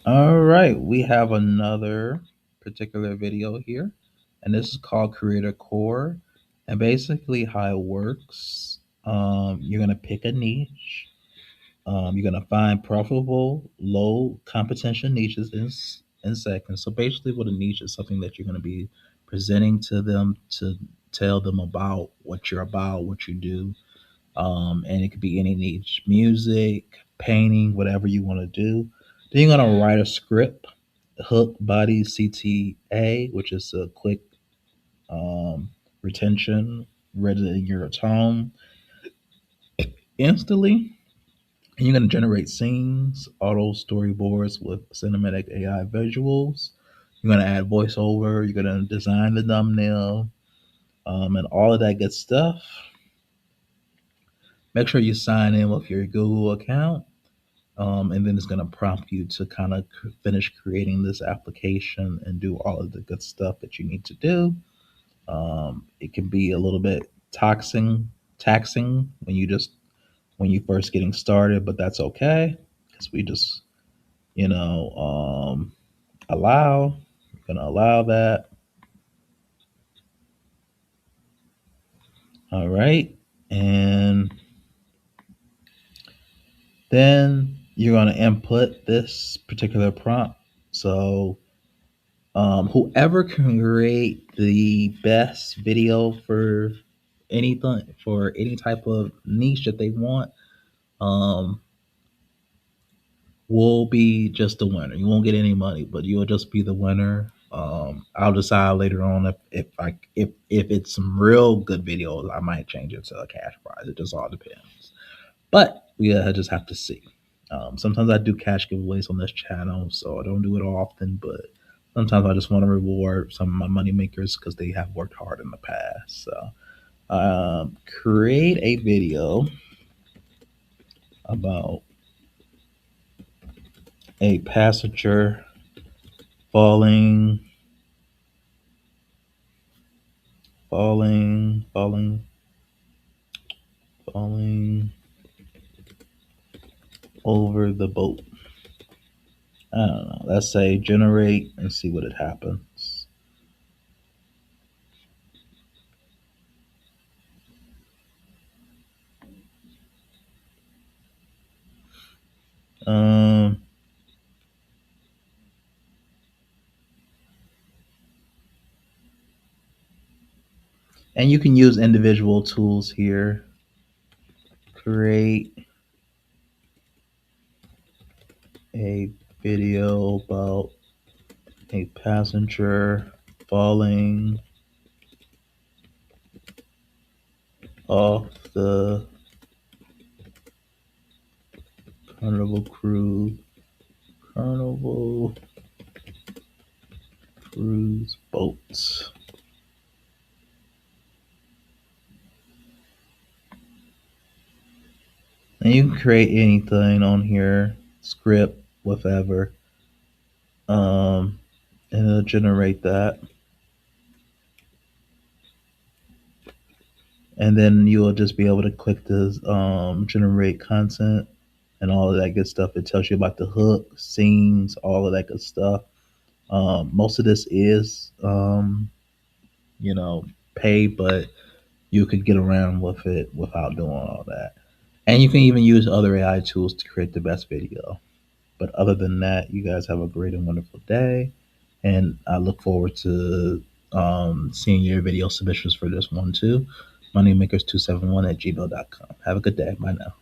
All right, we have another particular video here, and this is called Creator Core. And basically, how it works, you're gonna pick a niche. You're gonna find profitable, low competition niches in seconds. So basically, what a niche is something that you're gonna be presenting to them to tell them about what you're about, what you do, and it could be any niche: music, painting, whatever you want to do. Then you're gonna write a script, hook, body, CTA, which is a quick um, retention, ready in your tone instantly. And you're gonna generate scenes, auto storyboards with cinematic AI visuals. You're gonna add voiceover. You're gonna design the thumbnail, and all of that good stuff. Make sure you sign in with your Google account, and then it's going to prompt you to kind of finish creating this application and do all of the good stuff that you need to do. It can be a little bit taxing when you first getting started, but that's okay because we just you know allow gonna allow that. All right, and then you're gonna input this particular prompt. So whoever can create the best video for anything, for any type of niche that they want, um, will be just the winner. You won't get any money, but you'll just be the winner. I'll decide later on if it's some real good videos, I might change it to a cash prize. It just all depends. But we just have to see. Sometimes I do cash giveaways on this channel, so I don't do it often, but sometimes I just want to reward some of my money makers because they have worked hard in the past. So, create a video about a passenger falling, falling, falling, falling over the boat. I don't know. Let's say generate and see what it happens. Um, and you can use individual tools here. Create a video about a passenger falling off the Carnival Carnival cruise boats. And you can create anything on here, script, whatever, and it'll generate that. And then you will just be able to click this generate content and all of that good stuff. It tells you about the hook, scenes, all of that good stuff. Most of this is, you know, pay, but you could get around with it without doing all that. And you can even use other AI tools to create the best video. But other than that, you guys have a great and wonderful day. And I look forward to seeing your video submissions for this one too. Moneymakers271 at gmail.com. Have a good day. Bye now.